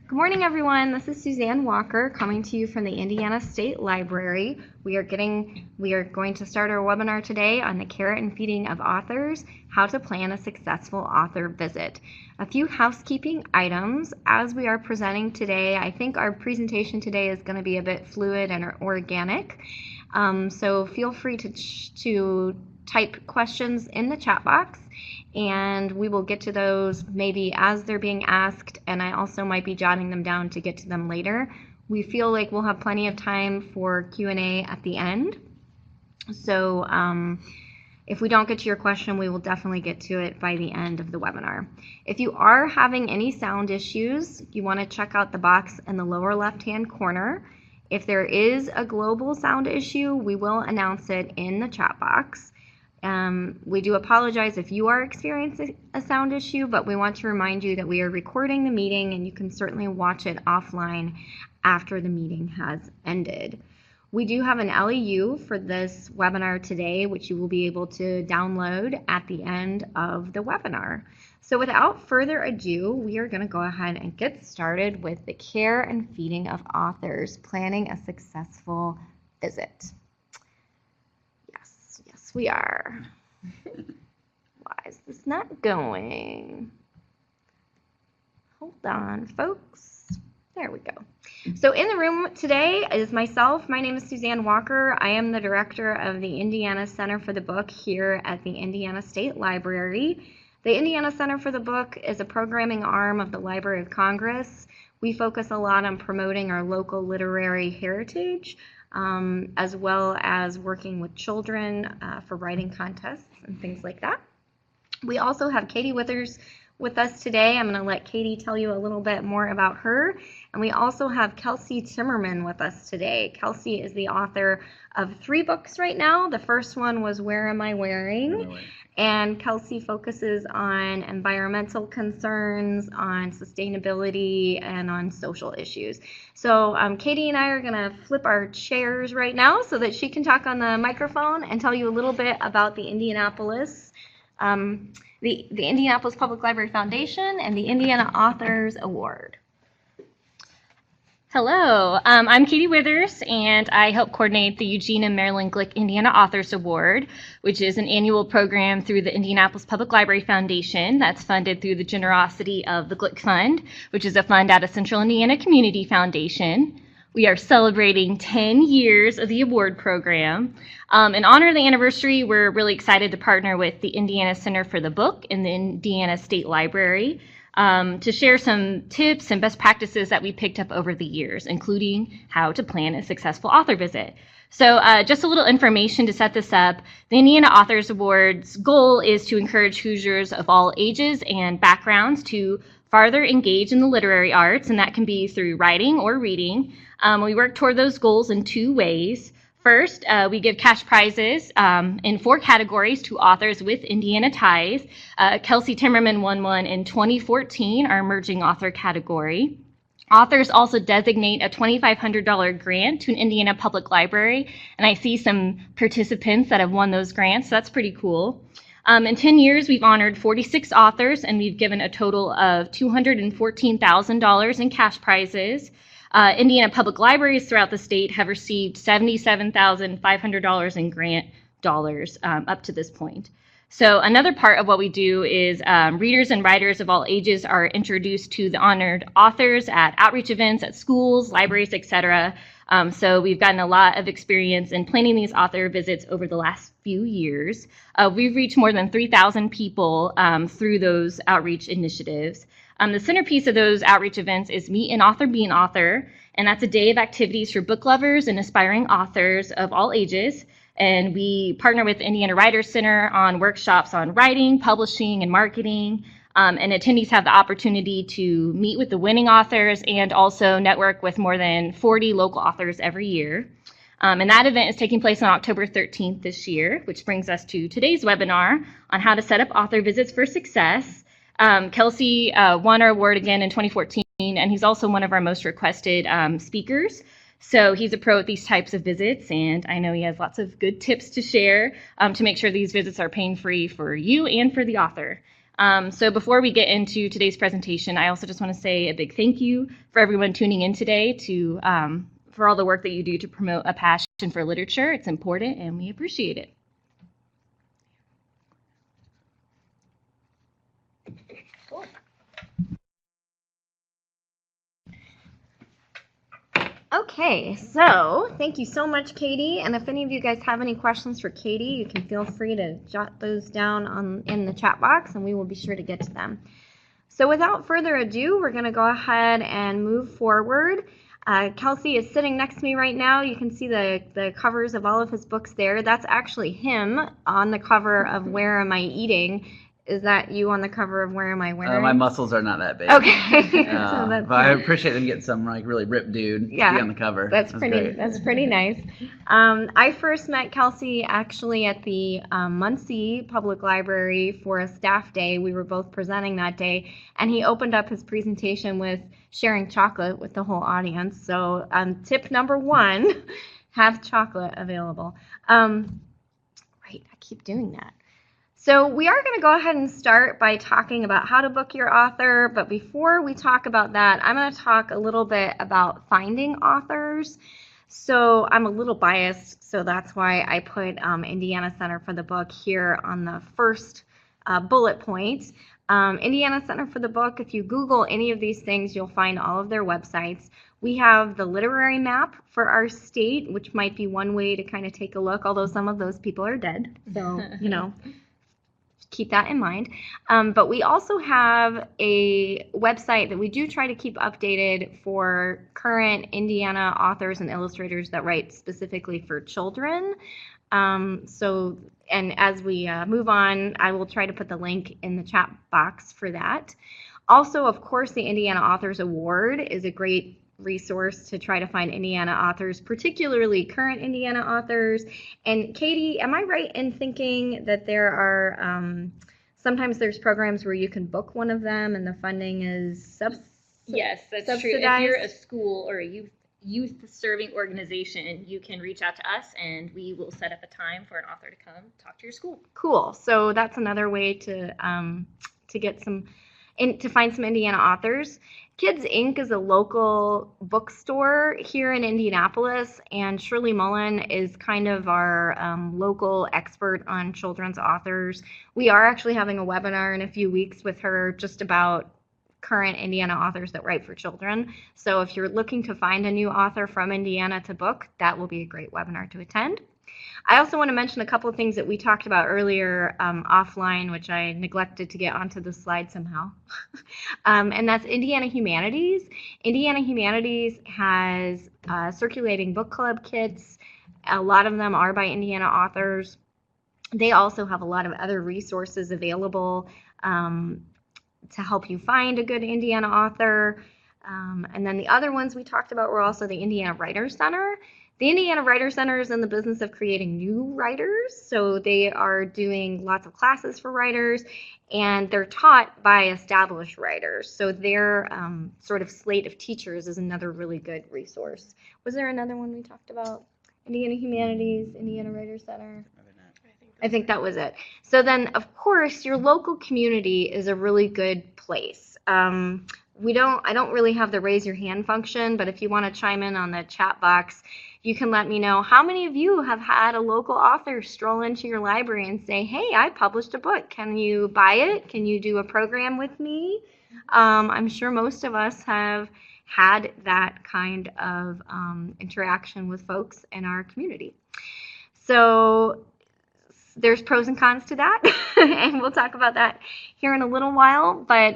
Good morning, everyone. This is Suzanne Walker coming to you from the Indiana State Library. We are going to start our webinar today on the care and feeding of authors, how to plan a successful author visit. A few housekeeping items. As we are presenting today, I think our presentation today is going to be a bit fluid and organic. So feel free to type questions in the chat box, and we will get to those maybe as they're being asked, and I also might be jotting them down to get to them later. We feel like we'll have plenty of time for Q&A at the end. So if we don't get to your question, we will definitely get to it by the end of the webinar. If you are having any sound issues, you want to check out the box in the lower left-hand corner. If there is a global sound issue, we will announce it in the chat box. We do apologize if you are experiencing a sound issue, but we want to remind you that we are recording the meeting and you can certainly watch it offline after the meeting has ended. We do have an LEU for this webinar today, which you will be able to download at the end of the webinar. So without further ado, we are going to go ahead and get started with the care and feeding of authors, planning a successful visit. Yes, we are. Why is this not going? Hold on, folks. There we go. So in the room today is myself. My name is Suzanne Walker. I am the director of the Indiana Center for the Book here at the Indiana State Library. The Indiana Center for the Book is a programming arm of the Library of Congress. We focus a lot on promoting our local literary heritage, as well as working with children for writing contests and things like that. We also have Caity Withers with us today. I'm going to let Caity tell you a little bit more about her. And we also have Kelsey Timmerman with us today. Kelsey is the author of 3 books right now. The first one was Where Am I Wearing? And Kelsey focuses on environmental concerns, on sustainability, and on social issues. So Caity and I are going to flip our chairs right now so that she can talk on the microphone and tell you a little bit about the Indianapolis, the Indianapolis Public Library Foundation and the Indiana Authors Award. Hello, I'm Caity Withers, and I help coordinate the Eugene and Marilyn Glick Indiana Authors Award, which is an annual program through the Indianapolis Public Library Foundation that's funded through the generosity of the Glick Fund, which is a fund out of Central Indiana Community Foundation. We are celebrating 10 years of the award program. In honor of the anniversary, we're really excited to partner with the Indiana Center for the Book and the Indiana State Library to share some tips and best practices that we picked up over the years, including how to plan a successful author visit. So just a little information to set this up. The Indiana Authors Award's goal is to encourage Hoosiers of all ages and backgrounds to farther engage in the literary arts, and that can be through writing or reading. We work toward those goals in 2 ways. First, we give cash prizes in 4 categories to authors with Indiana ties. Kelsey Timmerman won one in 2014, our emerging author category. Authors also designate a $2,500 grant to an Indiana Public Library, and I see some participants that have won those grants, so that's pretty cool. In 10 years, we've honored 46 authors, and we've given a total of $214,000 in cash prizes. Indiana public libraries throughout the state have received $77,500 in grant dollars up to this point. So another part of what we do is readers and writers of all ages are introduced to the honored authors at outreach events at schools, libraries, etc. So we've gotten a lot of experience in planning these author visits over the last few years. We've reached more than 3,000 people through those outreach initiatives. The centerpiece of those outreach events is Meet an Author, Be an Author, and that's a day of activities for book lovers and aspiring authors of all ages. And we partner with the Indiana Writers Center on workshops on writing, publishing, and marketing. And attendees have the opportunity to meet with the winning authors and also network with more than 40 local authors every year. And that event is taking place on October 13th this year, which brings us to today's webinar on how to set up author visits for success. Kelsey won our award again in 2014, and he's also one of our most requested speakers. So he's a pro at these types of visits, and I know he has lots of good tips to share to make sure these visits are pain-free for you and for the author. So before we get into today's presentation, I also just want to say a big thank you for everyone tuning in today for all the work that you do to promote a passion for literature. It's important and we appreciate it. Cool. Okay, so thank you so much, Caity. And if any of you guys have any questions for Caity, you can feel free to jot those down in the chat box, and we will be sure to get to them. So without further ado, we're going to go ahead and move forward. Kelsey is sitting next to me right now. You can see the covers of all of his books there. That's actually him on the cover of Where Am I Eating? Is that you on the cover of Where Am I Wearing? My muscles are not that big. Okay. But I appreciate them getting some like really ripped dude to be on the cover. That's pretty nice. I first met Kelsey actually at the Muncie Public Library for a staff day. We were both presenting that day, and he opened up his presentation with sharing chocolate with the whole audience. So tip number 1, have chocolate available. Right, I keep doing that. So we are going to go ahead and start by talking about how to book your author, but before we talk about that, I'm going to talk a little bit about finding authors. So I'm a little biased, so that's why I put Indiana Center for the Book here on the first bullet point. Indiana Center for the Book, if you Google any of these things, you'll find all of their websites. We have the literary map for our state, which might be one way to kind of take a look, although some of those people are dead, so, you know. Keep that in mind. But we also have a website that we do try to keep updated for current Indiana authors and illustrators that write specifically for children. And as we move on, I will try to put the link in the chat box for that. Also, of course, the Indiana Authors Award is a great resource to try to find Indiana authors, particularly current Indiana authors. And Caity, am I right in thinking that there are sometimes there's programs where you can book one of them and the funding is subsidized? Yes, that's true. If you're a school or a youth serving organization, you can reach out to us and we will set up a time for an author to come talk to your school. Cool. So that's another way to get to find some Indiana authors. Kids Inc. is a local bookstore here in Indianapolis, and Shirley Mullen is kind of our local expert on children's authors. We are actually having a webinar in a few weeks with her just about current Indiana authors that write for children. So if you're looking to find a new author from Indiana to book, that will be a great webinar to attend. I also want to mention a couple of things that we talked about earlier offline, which I neglected to get onto the slide somehow. And that's Indiana Humanities. Indiana Humanities has circulating book club kits. A lot of them are by Indiana authors. They also have a lot of other resources available to help you find a good Indiana author. And then the other ones we talked about were also the Indiana Writers Center. The Indiana Writers Center is in the business of creating new writers, so they are doing lots of classes for writers, and they're taught by established writers. So their sort of slate of teachers is another really good resource. Was there another one we talked about? Indiana Humanities, Indiana Writers Center? I think that was it. So then, of course, your local community is a really good place. I don't really have the raise your hand function, but if you want to chime in on the chat box, you can let me know how many of you have had a local author stroll into your library and say, hey, I published a book. Can you buy it? Can you do a program with me? I'm sure most of us have had that kind of interaction with folks in our community. So there's pros and cons to that, and we'll talk about that here in a little while. But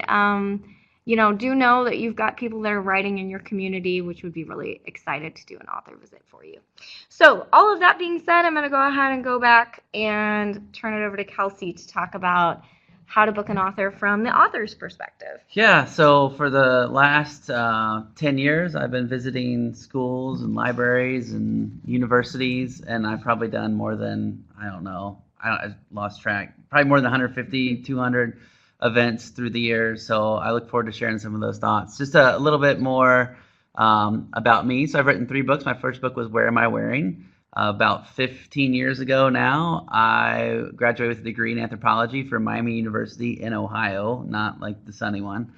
do know that you've got people that are writing in your community, which would be really excited to do an author visit for you. So all of that being said, I'm going to go ahead and go back and turn it over to Kelsey to talk about how to book an author from the author's perspective. Yeah, so for the last 10 years, I've been visiting schools and libraries and universities, and I've probably done more than, I lost track, probably more than 150, 200 events through the years. So I look forward to sharing some of those thoughts. Just a little bit more about me. So I've written 3 books. My first book was Where Am I Wearing? about 15 years ago now, I graduated with a degree in anthropology from Miami University in Ohio, not like the sunny one.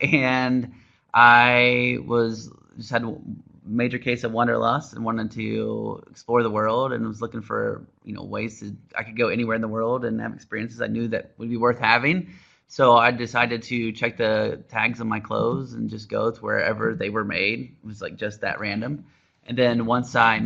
And I just had a major case of wanderlust and wanted to explore the world, and was looking for ways I could go anywhere in the world and have experiences I knew that would be worth having. So I decided to check the tags on my clothes and just go to wherever they were made. It was like just that random. And then once I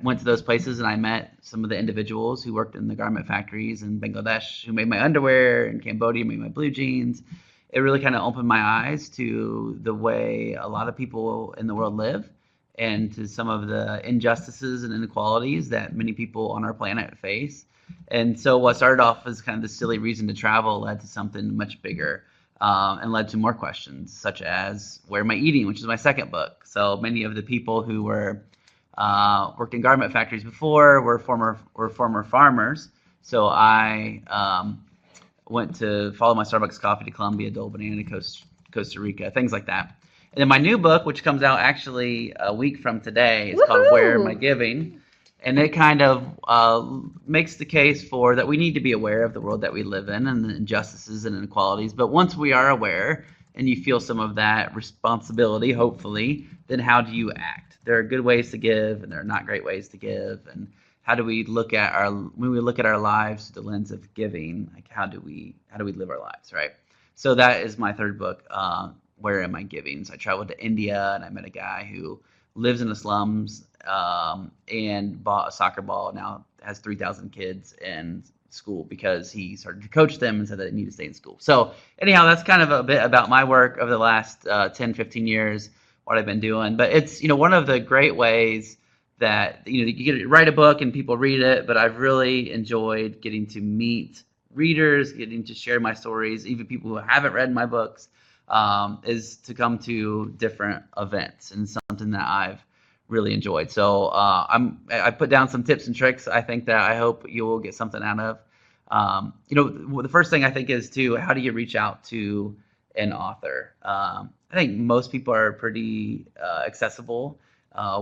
went to those places and I met some of the individuals who worked in the garment factories in Bangladesh, who made my underwear, in Cambodia made my blue jeans. It really kind of opened my eyes to the way a lot of people in the world live, and to some of the injustices and inequalities that many people on our planet face. And so what started off as kind of the silly reason to travel led to something much bigger, and led to more questions, such as where am I eating, which is my second book. So many of the people who were worked in garment factories before were former farmers. So I went to follow my Starbucks coffee to Colombia, Dole Banana to Costa Rica, things like that. And then my new book, which comes out actually a week from today, is called Where Am I Giving? And it kind of makes the case for that we need to be aware of the world that we live in and the injustices and inequalities. But once we are aware and you feel some of that responsibility, hopefully, then how do you act? There are good ways to give, and there are not great ways to give. And how do we look at when we look at our lives through the lens of giving? Like how do we live our lives, right? So that is my third book. Where Am I Giving? So I traveled to India, and I met a guy who lives in the slums, and bought a soccer ball. Now has 3,000 kids in school because he started to coach them and said that they need to stay in school. So anyhow, that's kind of a bit about my work over the last 10, 15 years, what I've been doing. But it's one of the great ways that you get to write a book and people read it. But I've really enjoyed getting to meet readers, getting to share my stories, even people who haven't read my books, is to come to different events, and something that I've really enjoyed. So I put down some tips and tricks I think that I hope you will get something out of. The first thing I think is how do you reach out to an author? I think most people are pretty accessible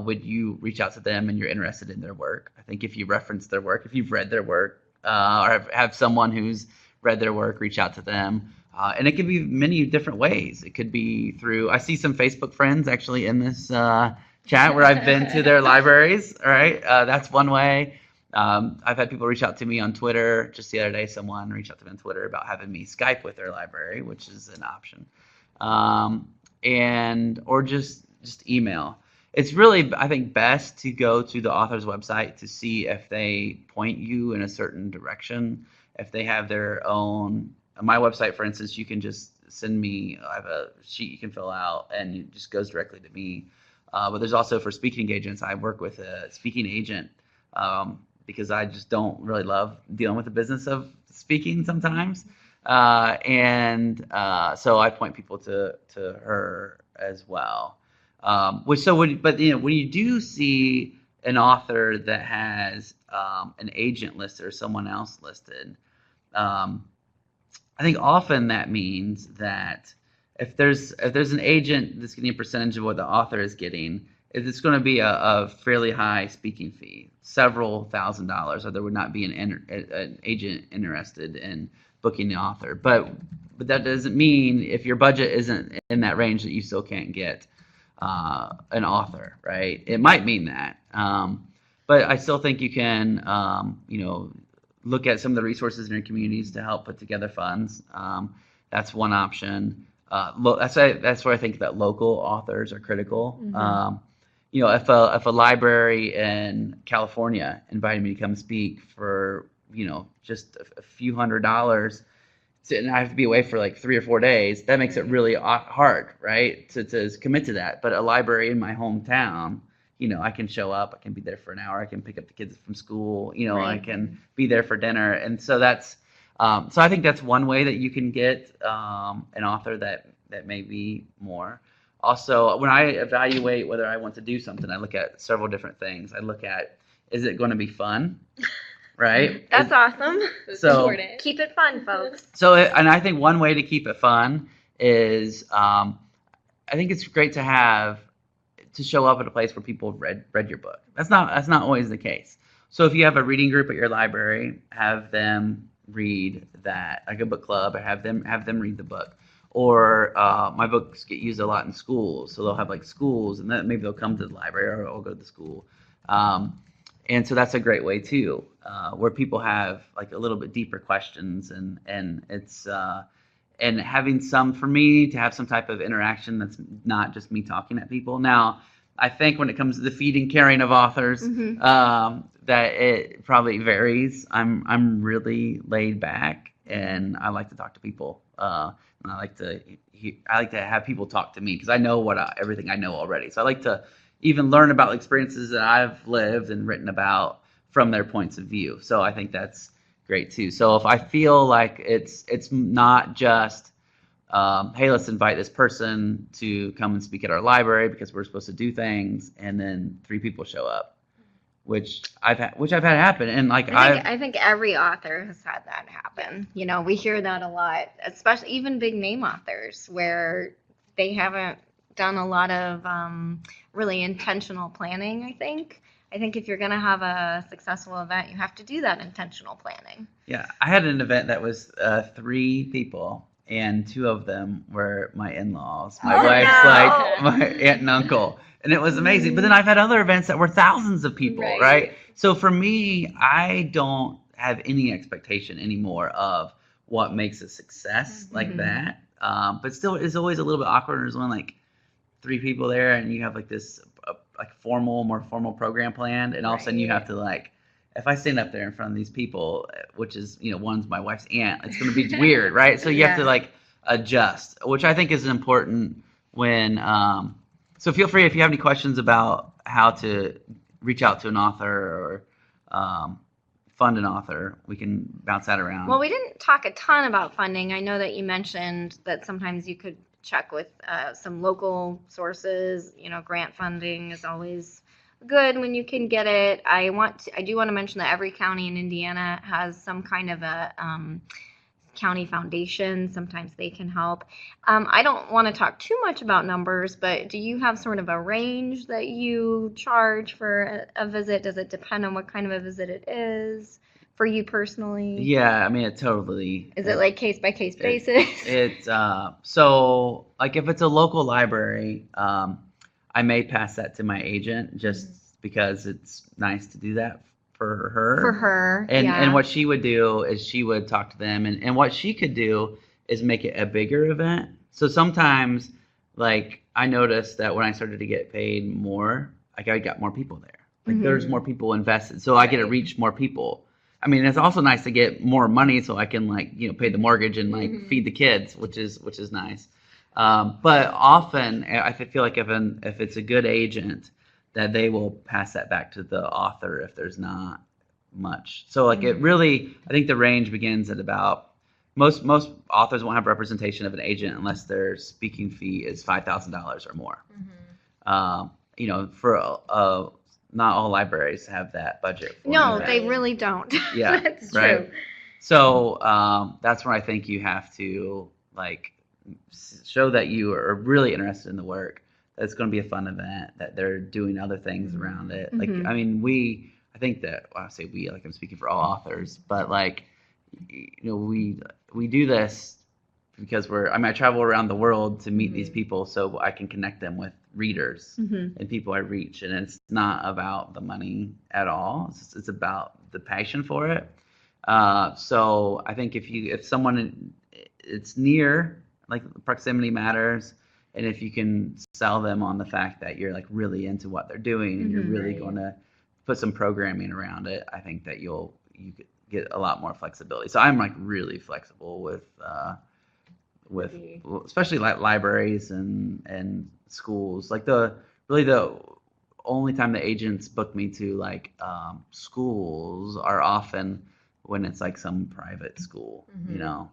when you reach out to them and you're interested in their work. I think if you reference their work, if you've read their work, or have someone who's read their work reach out to them. And it can be many different ways. It could be through, I see some Facebook friends actually in this chat where I've been to their libraries. All right, that's one way. I've had people reach out to me on Twitter. Just the other day, someone reached out to me on Twitter about having me Skype with their library, which is an option. Or just email. It's really, I think, best to go to the author's website to see if they point you in a certain direction. If they have their own, my website, for instance, you can just send me, I have a sheet you can fill out, and it just goes directly to me. But there's also, for speaking agents, I work with a speaking agent because I just don't really love dealing with the business of speaking sometimes. So I point people to her as well. When you do see an author that has an agent listed or someone else listed, I think often that means that if there's an agent that's getting a percentage of what the author is getting, it's going to be a fairly high speaking fee, several $1,000s, or there would not be an agent interested in booking the author. But that doesn't mean if your budget isn't in that range that you still can't get an author, right? It might mean that, but I still think you can, look at some of the resources in your communities to help put together funds. That's one option. That's where I think that local authors are critical. Mm-hmm. If a library in California invited me to come speak for just a few $100s, and I have to be away for like 3 or 4 days, that makes it really hard, right, to commit to that. But a library in my hometown, I can show up, I can be there for an hour, I can pick up the kids from school, right. I can be there for dinner. And so that's, so I think that's one way that you can get an author that may be more. Also, when I evaluate whether I want to do something, I look at several different things. I look at, is it going to be fun? Right? That's awesome. So keep it fun, folks. So, and I think one way to keep it fun is, I think it's great to to show up at a place where people have read your book. That's not always the case. So if you have a reading group at your library, have them read that, like a book club, or have them read the book. Or my books get used a lot in schools, so they'll have like schools, and then maybe they'll come to the library, or I'll go to the school. And so that's a great way too, where people have like a little bit deeper questions, and it's and having for me to have some type of interaction that's not just me talking at people. Now, I think when it comes to the feeding, caring of authors, that it probably varies. I'm really laid back, and I like to talk to people, and I like to have people talk to me because I know everything I know already. So I like to even learn about experiences that I've lived and written about from their points of view. So I think that's great too. So if I feel like it's not just hey, let's invite this person to come and speak at our library because we're supposed to do things, and then 3 people show up, which I've had happen. And like I think every author has had that happen. You know, we hear that a lot, especially even big name authors where they haven't done a lot of really intentional planning. I think if you're going to have a successful event, you have to do that intentional planning. Yeah, I had an event that was 3 people, and 2 of them were my in-laws, my wife's like my aunt and uncle, and it was amazing. But then I've had other events that were thousands of people, right? So for me, I don't have any expectation anymore of what makes a success like that. But still, it's always a little bit awkward. There's only like 3 people there, and you have like this like more formal program planned, and all of a sudden you have to like, if I stand up there in front of these people, which is, you know, one's my wife's aunt, it's going to be weird, right? So you have to like adjust, which I think is important when, so feel free if you have any questions about how to reach out to an author or fund an author, we can bounce that around. Well, we didn't talk a ton about funding. I know that you mentioned that sometimes you could check with some local sources. You know, grant funding is always good when you can get it. I do want to mention that every county in Indiana has some kind of a county foundation. Sometimes they can help. I don't want to talk too much about numbers, but do you have sort of a range that you charge for a visit? Does it depend on what kind of a visit it is for you personally? Yeah, I mean, it totally. Is it like case by case basis? It's so like if it's a local library, I may pass that to my agent just because it's nice to do that for her. For her, and what she would do is she would talk to them, and what she could do is make it a bigger event. So sometimes, like, I noticed that when I started to get paid more, like I got more people there. Like there's more people invested, so I get to reach more people. I mean, it's also nice to get more money so I can, like, you know, pay the mortgage and like feed the kids, which is nice. But often I feel like if it's a good agent, that they will pass that back to the author if there's not much. So like it really, I think the range begins at about, most authors won't have representation of an agent unless their speaking fee is $5,000 or more. You know, for not all libraries have that budget. No, they really don't. Yeah, that's right. true. So that's where I think you have to like show that you are really interested in the work, that it's going to be a fun event, that they're doing other things around it. Like, I mean, I think that, well, I say we, like I'm speaking for all authors, but like, you know, we do this because I travel around the world to meet these people so I can connect them with readers and people I reach. And it's not about the money at all. It's about the passion for it. So I think if someone, it's near, like proximity matters. And if you can sell them on the fact that you're like really into what they're doing and you're really going to put some programming around it, I think that you get a lot more flexibility. So I'm like really flexible with especially like libraries and schools. Like the only time the agents book me to like schools are often when it's like some private school, you know,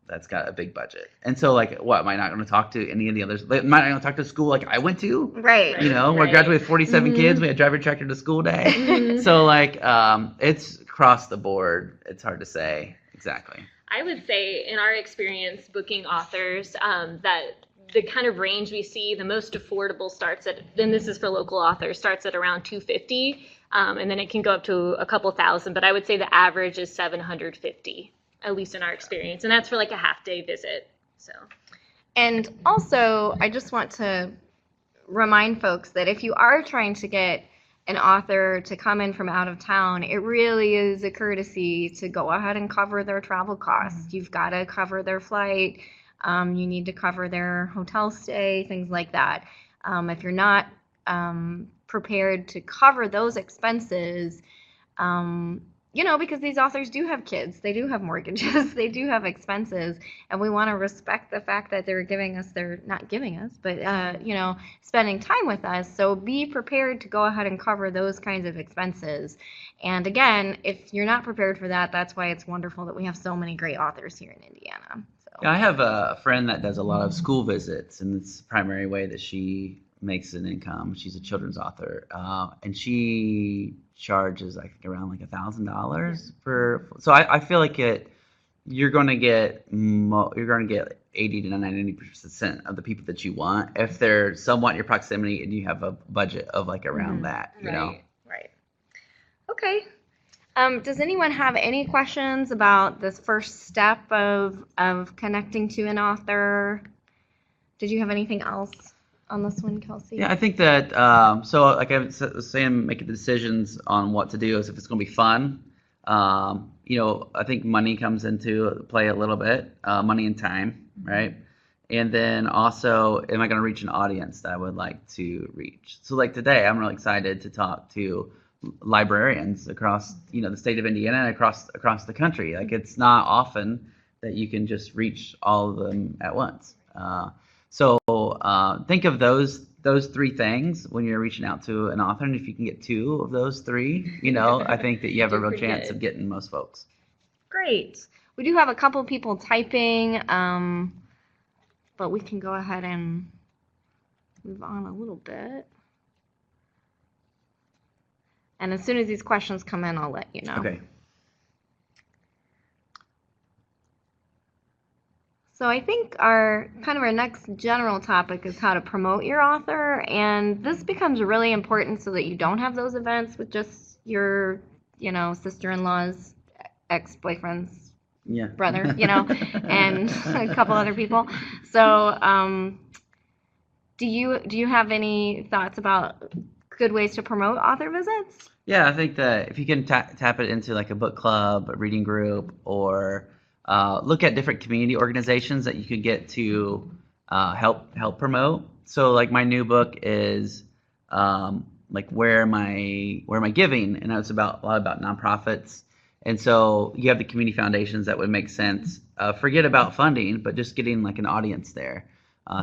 that's got a big budget. And so like, what, am I not going to talk to any of the others? Am I not going to talk to school like I went to? Right. You know, we graduated 47 kids. We had driver tractor to school day. So like, it's across the board. It's hard to say exactly. I would say in our experience booking authors that the kind of range we see, the most affordable starts at, and this is for local authors, starts at around $250, and then it can go up to a couple thousand, but I would say the average is $750, at least in our experience, and that's for like a half-day visit. So, and also, I just want to remind folks that if you are trying to get an author to come in from out of town, it really is a courtesy to go ahead and cover their travel costs. You've got to cover their flight. You need to cover their hotel stay, things like that. If you're not prepared to cover those expenses, because these authors do have kids, they do have mortgages, they do have expenses, and we want to respect the fact that spending time with us. So be prepared to go ahead and cover those kinds of expenses. And again, if you're not prepared for that, that's why it's wonderful that we have so many great authors here in Indiana. So. Yeah, I have a friend that does a lot of school visits, and it's the primary way that she makes an income. She's a children's author, and she charges I think around like $1,000 for. So I feel like you're going to get 80 to 90% of the people that you want if they're somewhat in your proximity and you have a budget of like around that. You know. Right. Okay. Does anyone have any questions about this first step of connecting to an author? Did you have anything else on this one, Kelsey? Yeah, I think that, so like I was saying, making the decisions on what to do is if it's going to be fun. I think money comes into play a little bit, money and time, right? And then also, am I going to reach an audience that I would like to reach? So like today, I'm really excited to talk to librarians across, the state of Indiana and across the country. Like it's not often that you can just reach all of them at once. So think of those three things when you're reaching out to an author, and if you can get two of those three, I think that you have a real chance of getting most folks. Great. We do have a couple of people typing, but we can go ahead and move on a little bit. And as soon as these questions come in, I'll let you know. Okay. So I think our next general topic is how to promote your author, and this becomes really important so that you don't have those events with just your, sister-in-law's ex-boyfriend's brother, and a couple other people. So do you have any thoughts about good ways to promote author visits? Yeah, I think that if you can tap it into like a book club, a reading group, or look at different community organizations that you could get to help promote. So like my new book is like where am I giving, and it's a lot about nonprofits. And so you have the community foundations that would make sense. Forget about funding, but just getting like an audience there.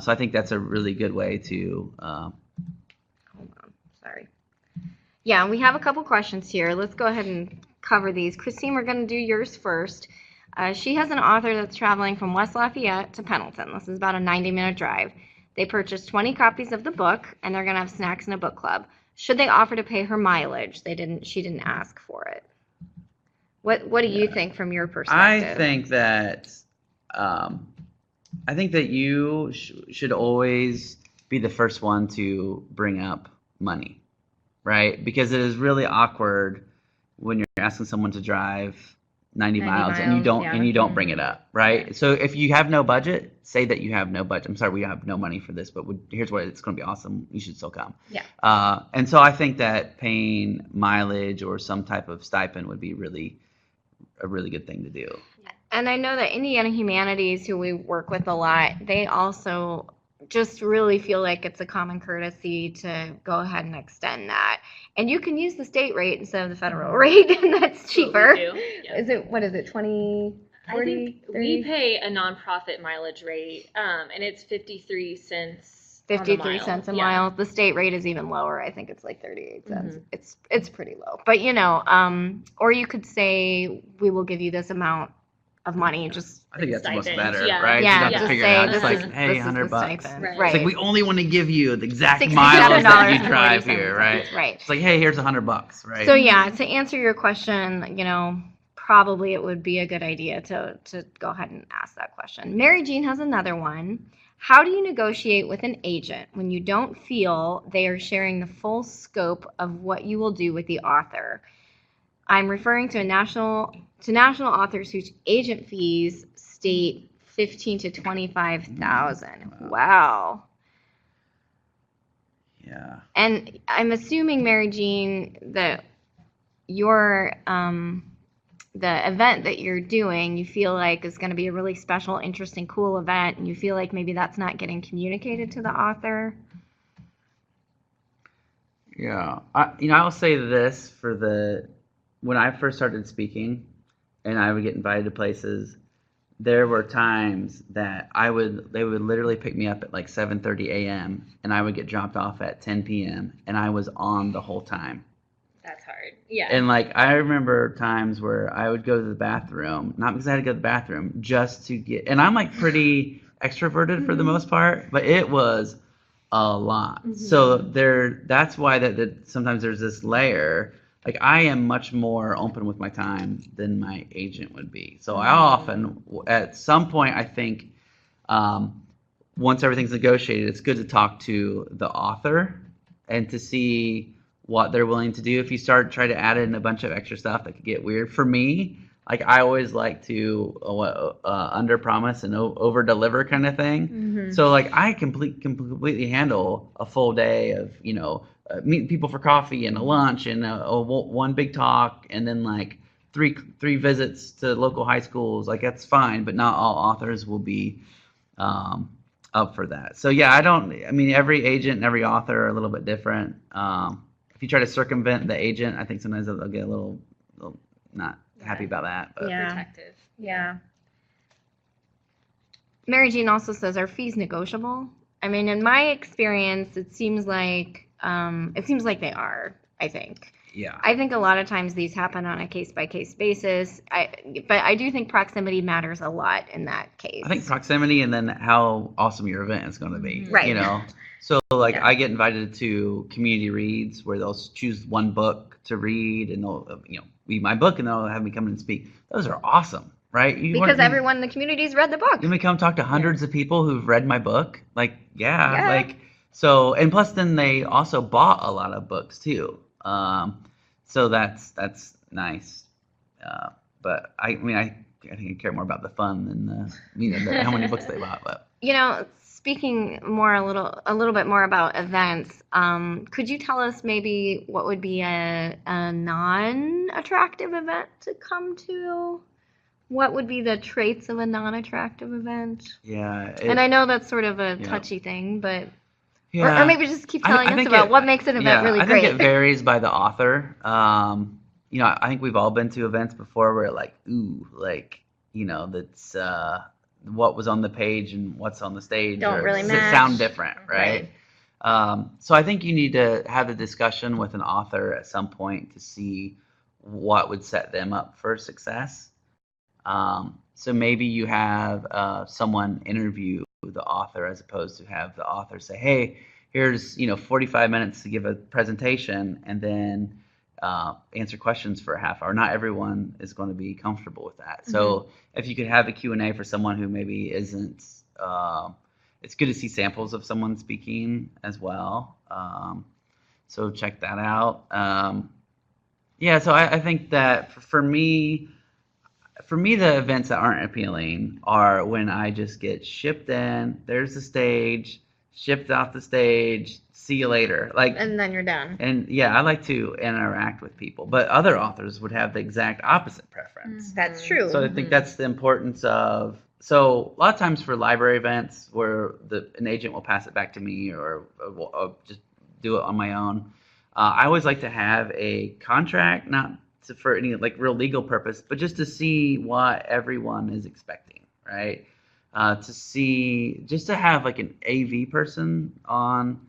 So I think that's a really good way to. Hold on, sorry. Yeah, we have a couple questions here. Let's go ahead and cover these. Christine, we're going to do yours first. She has an author that's traveling from West Lafayette to Pendleton. This is about a 90-minute drive. They purchased 20 copies of the book, and they're going to have snacks in a book club. Should they offer to pay her mileage? She didn't ask for it. What do you think from your perspective? I think that you should always be the first one to bring up money, right? Because it is really awkward when you're asking someone to drive 90 miles and you don't bring it up, right? Yeah. So if you have no budget, say that you have no budget. I'm sorry, we have no money for this, but here's what it's going to be awesome. You should still come. Yeah. And so I think that paying mileage or some type of stipend would be a really good thing to do. And I know that Indiana Humanities, who we work with a lot, they also just really feel like it's a common courtesy to go ahead and extend that. And you can use the state rate instead of the federal rate, and that's cheaper. Yep. What is it, 20, 40, I think 30? we pay a nonprofit mileage rate, and it's 53 cents 53 cents a mile. The state rate is even lower. I think it's like 38 cents. Mm-hmm. It's pretty low. But, or you could say, we will give you this amount of money. I think that's almost better, yeah. right? Yeah, you just figure say, it out. this It's like, is, hey, this is $100. Right. It's like, we only want to give you the exact miles that you drive here, right? Right. It's like, hey, here's $100, right? So, to answer your question, probably it would be a good idea to go ahead and ask that question. Mary Jean has another one. How do you negotiate with an agent when you don't feel they are sharing the full scope of what you will do with the author? I'm referring to national authors whose agent fees state $15,000 to $25,000. Wow. Yeah. And I'm assuming, Mary Jean, that your the event that you're doing, you feel like is going to be a really special, interesting, cool event, and you feel like maybe that's not getting communicated to the author. Yeah. I'll say this when I first started speaking and I would get invited to places, there were times that they would literally pick me up at like 7:30 a.m. and I would get dropped off at 10 p.m. and I was on the whole time. That's hard. Yeah. And like I remember times where I would go to the bathroom, not because I had to go to the bathroom, just to get, and I'm like pretty extroverted for the most part, but it was a lot. Mm-hmm. So that's why that sometimes there's this layer. Like I am much more open with my time than my agent would be. So I often, at some point, I think once everything's negotiated, it's good to talk to the author and to see what they're willing to do. If you try to add in a bunch of extra stuff, that could get weird. For me, like I always like to under promise and over deliver kind of thing. Mm-hmm. So like I completely handle a full day of meeting people for coffee and a lunch and one big talk and then like three visits to local high schools. Like that's fine, but not all authors will be up for that. So yeah, every agent and every author are a little bit different. If you try to circumvent the agent, I think sometimes they'll get a little not happy about that. But. Yeah. Protective. Yeah. Mary Jean also says, are fees negotiable? I mean, in my experience, it seems like they are, I think. Yeah. I think a lot of times these happen on a case-by-case basis. But I do think proximity matters a lot in that case. I think proximity and then how awesome your event is going to be. Right. So like I get invited to community reads where they'll choose one book to read and they'll read my book and they'll have me come in and speak. Those are awesome, right? Because everyone in the community's read the book. You may come talk to hundreds of people who've read my book. Like, yeah. Like, so, and plus then they also bought a lot of books too. So that's nice. But I think I care more about the fun than how many books they bought. But speaking a little bit more about events, could you tell us maybe what would be a non-attractive event to come to? What would be the traits of a non-attractive event? Yeah. And I know that's sort of a touchy thing, but yeah. or maybe just keep telling us about what makes an event really great. I think it varies by the author. I think we've all been to events before where that's what was on the page and what's on the stage don't really match. Sound different, right? So I think you need to have a discussion with an author at some point to see what would set them up for success. So maybe you have someone interview the author as opposed to have the author say, hey, here's 45 minutes to give a presentation and then answer questions for a half hour. Not everyone is going to be comfortable with that. Mm-hmm. So if you could have a Q&A for someone who maybe isn't, it's good to see samples of someone speaking as well. So check that out. So I think that for me, the events that aren't appealing are when I just get shipped in, there's the stage, shipped off the stage, see you later. And then you're done. And I like to interact with people, but other authors would have the exact opposite preference. Mm-hmm. That's true. So I think that's the importance of, so a lot of times for library events where an agent will pass it back to me or just do it on my own, I always like to have a contract, not for any real legal purpose, but just to see what everyone is expecting, right? To have an AV person on,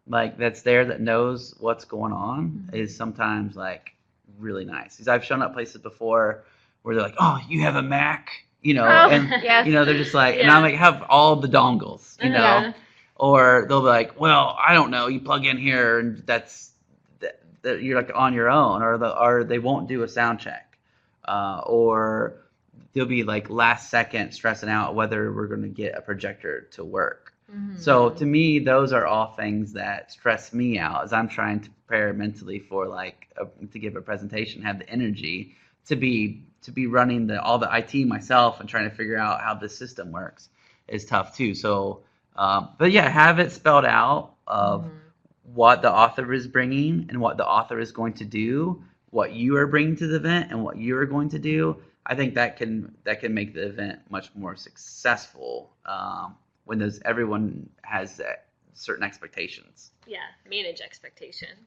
that's there that knows what's going on is sometimes really nice. Because I've shown up places before where they're like, oh, you have a Mac, and yes. they're just and I'm have all the dongles, or they'll be like, well, I don't know, you plug in here and that you're on your own, or they won't do a sound check. or they'll be like last second stressing out whether we're going to get a projector to work. So to me, those are all things that stress me out as I'm trying to prepare mentally for to give a presentation, have the energy to be running all the IT myself and trying to figure out how the system works is tough too. So, but yeah, have it spelled out of what the author is bringing and what the author is going to do, what you are bringing to the event and what you are going to do. I think that can make the event much more successful when everyone has certain expectations. Yeah, manage expectations.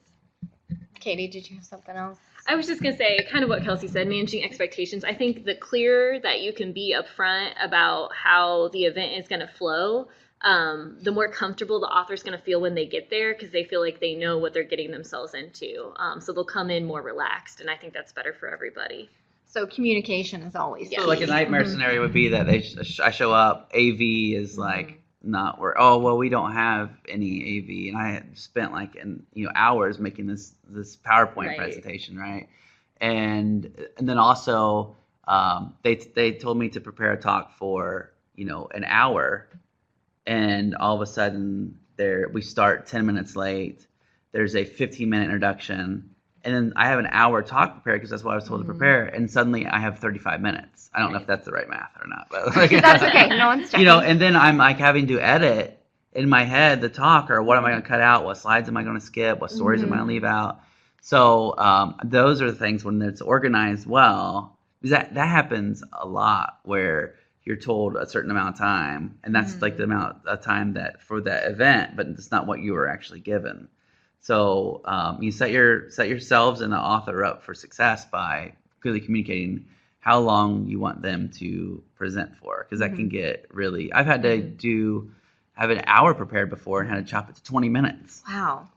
Caity, did you have something else? I was just going to say kind of what Kelsey said, managing expectations. I think the clearer that you can be upfront about how the event is going to flow, the more comfortable the author's going to feel when they get there because they feel like they know what they're getting themselves into. So they'll come in more relaxed, and I think that's better for everybody. So communication is always key. So like a nightmare scenario would be that I show up, AV is like not where, oh, well, we don't have any AV. And I had spent hours making this PowerPoint presentation, right? And then also they told me to prepare a talk for, an hour. And all of a sudden we start 10 minutes late. There's a 15-minute introduction. And then I have an hour talk prepared because that's what I was told to prepare. And suddenly I have 35 minutes. I don't know if that's the right math or not, but that's okay. No one's checking. And then I'm like having to edit in my head the talk, or what am I going to cut out? What slides am I going to skip? What stories am I going to leave out? So those are the things when it's organized well, because that happens a lot where you're told a certain amount of time, and that's like the amount of time that for that event, but it's not what you were actually given. So you set yourselves and the author up for success by clearly communicating how long you want them to present for, because that can get really. I've had to have an hour prepared before and had to chop it to 20 minutes. Wow,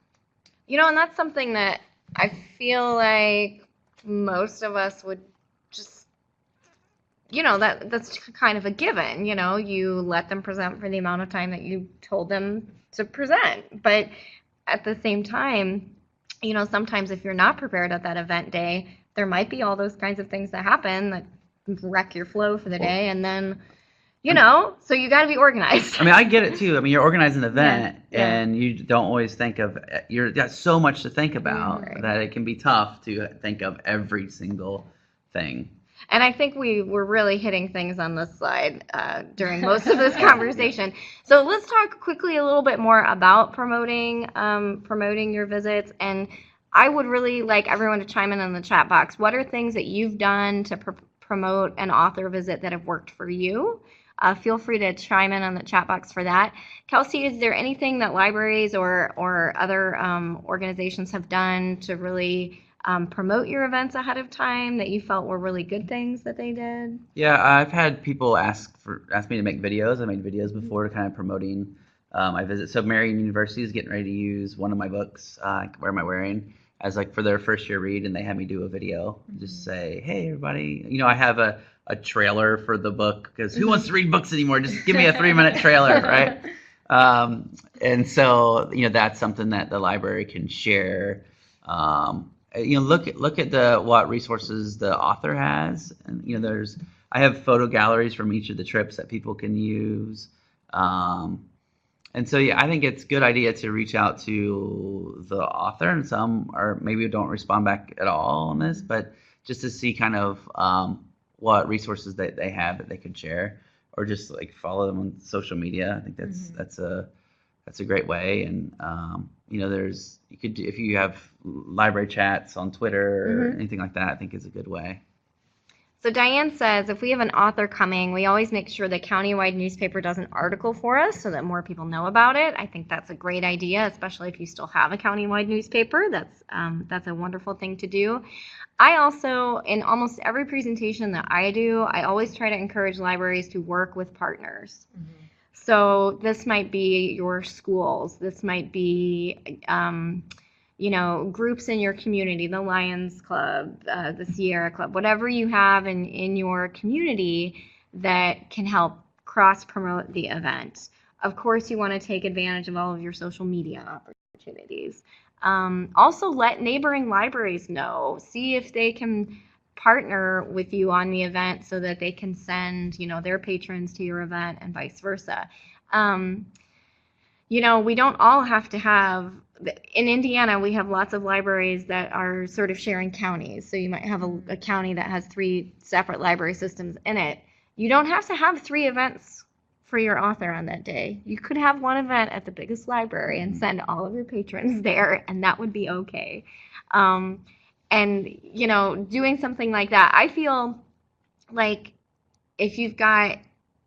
and that's something that I feel like most of us would just, that's kind of a given. You let them present for the amount of time that you told them to present, but at the same time, sometimes if you're not prepared at that event day, there might be all those kinds of things that happen that wreck your flow for the day. And then, so you got to be organized. I mean, I get it too. I mean, you're organizing an event and you don't always think of, you've got so much to think about that it can be tough to think of every single thing. And I think we were really hitting things on this slide during most of this conversation. So let's talk quickly a little bit more about promoting your visits. And I would really like everyone to chime in the chat box. What are things that you've done to promote an author visit that have worked for you? Feel free to chime in on the chat box for that. Kelsey, is there anything that libraries or other organizations have done to really promote your events ahead of time that you felt were really good things that they did? Yeah, I've had people ask me to make videos. I made videos before kind of promoting my visit. So Marion University is getting ready to use one of my books, Where Am I Wearing, as for their first year read, and they had me do a video, just say, hey everybody, I have a trailer for the book, because who wants to read books anymore? Just give me a 3-minute trailer, right? And so that's something that the library can share. Look at what resources the author has, and I have photo galleries from each of the trips that people can use, and so I think it's a good idea to reach out to the author, and some or maybe don't respond back at all on this, but just to see kind of what resources that they have that they could share, or just follow them on social media. I think that's a great way, and you could do, if you have library chats on Twitter or anything like that, I think is a good way. So Diane says, if we have an author coming, we always make sure the countywide newspaper does an article for us so that more people know about it. I think that's a great idea, especially if you still have a countywide newspaper. That's a wonderful thing to do. I also, in almost every presentation that I do, I always try to encourage libraries to work with partners. So this might be your schools. This might be, groups in your community, the Lions Club, the Sierra Club, whatever you have in your community that can help cross-promote the event. Of course, you want to take advantage of all of your social media opportunities. Also, let neighboring libraries know. See if they can partner with you on the event so that they can send, their patrons to your event and vice versa. We don't all have to have, in Indiana, we have lots of libraries that are sort of sharing counties. So you might have a county that has 3 separate library systems in it. You don't have to have 3 events for your author on that day. You could have one event at the biggest library and send all of your patrons there, and that would be okay. Doing something like that, I feel like if you've got,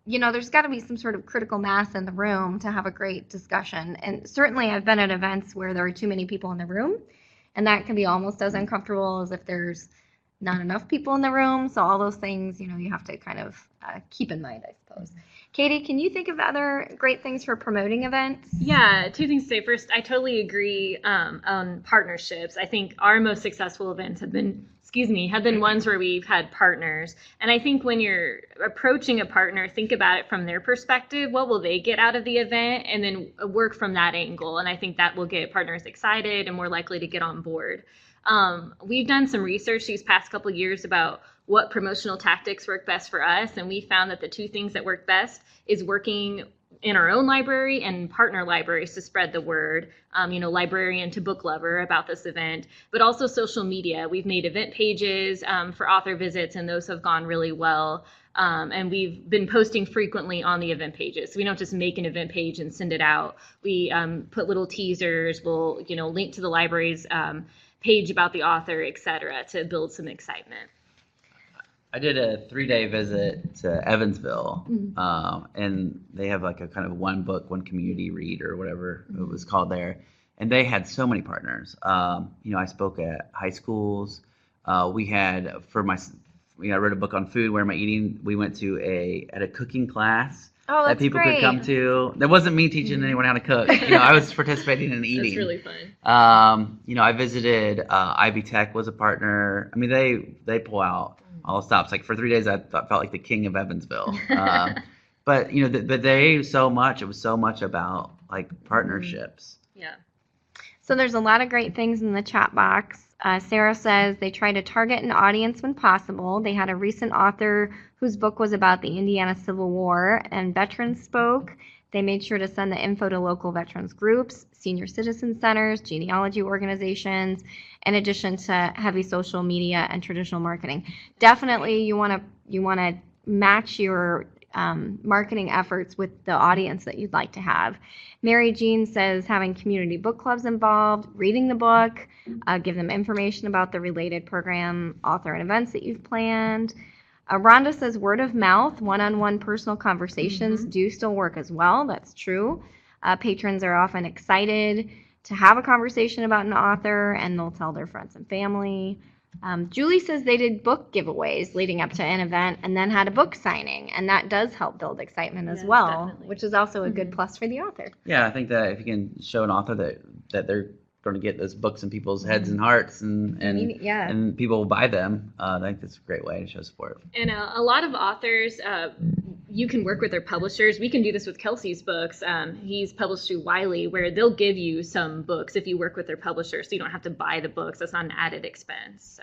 there's got to be some sort of critical mass in the room to have a great discussion. And certainly I've been at events where there are too many people in the room, and that can be almost as uncomfortable as if there's not enough people in the room. So all those things, you have to kind of keep in mind, I suppose. Caity, can you think of other great things for promoting events? Yeah, 2 things to say. First, I totally agree on partnerships. I think our most successful events have been ones where we've had partners. And I think when you're approaching a partner, think about it from their perspective. What will they get out of the event? And then work from that angle. And I think that will get partners excited and more likely to get on board. We've done some research these past couple of years about what promotional tactics work best for us. And we found that the 2 things that work best is working in our own library and partner libraries to spread the word, librarian to book lover about this event, but also social media. We've made event pages for author visits, and those have gone really well. And we've been posting frequently on the event pages. So we don't just make an event page and send it out. We put little teasers, we'll, link to the library's page about the author, etc., to build some excitement. I did a 3-day visit to Evansville, and they have like a kind of one book, one community read or whatever it was called there. And they had so many partners. I spoke at high schools. We had, I wrote a book on food, where am I eating? We went to a cooking class that people could come to. That wasn't me teaching anyone how to cook. I was participating in eating. That's really fun. I visited Ivy Tech was a partner. I mean, they pull out all stops. Like for 3 days, I felt like the king of Evansville. But it was so much about like partnerships. Yeah. So there's a lot of great things in the chat box. Sarah says they try to target an audience when possible. They had a recent author whose book was about the Indiana Civil War, and veterans spoke. They made sure to send the info to local veterans groups, senior citizen centers, genealogy organizations, in addition to heavy social media and traditional marketing. Definitely, you want to match your marketing efforts with the audience that you'd like to have. Mary Jean says having community book clubs involved, reading the book, give them information about the related program, author, and events that you've planned. Rhonda says word of mouth, one-on-one personal conversations do still work as well. That's true. Patrons are often excited to have a conversation about an author, and they'll tell their friends and family. Julie says they did book giveaways leading up to an event and then had a book signing, and that does help build excitement as well, definitely. Which is also a good plus for the author. Yeah, I think that if you can show an author that they're going to get those books in people's heads and hearts, and people will buy them, I think that's a great way to show support. And a lot of authors, you can work with their publishers. We can do this with Kelsey's books. He's published through Wiley, where they'll give you some books if you work with their publisher, so you don't have to buy the books. That's not an added expense.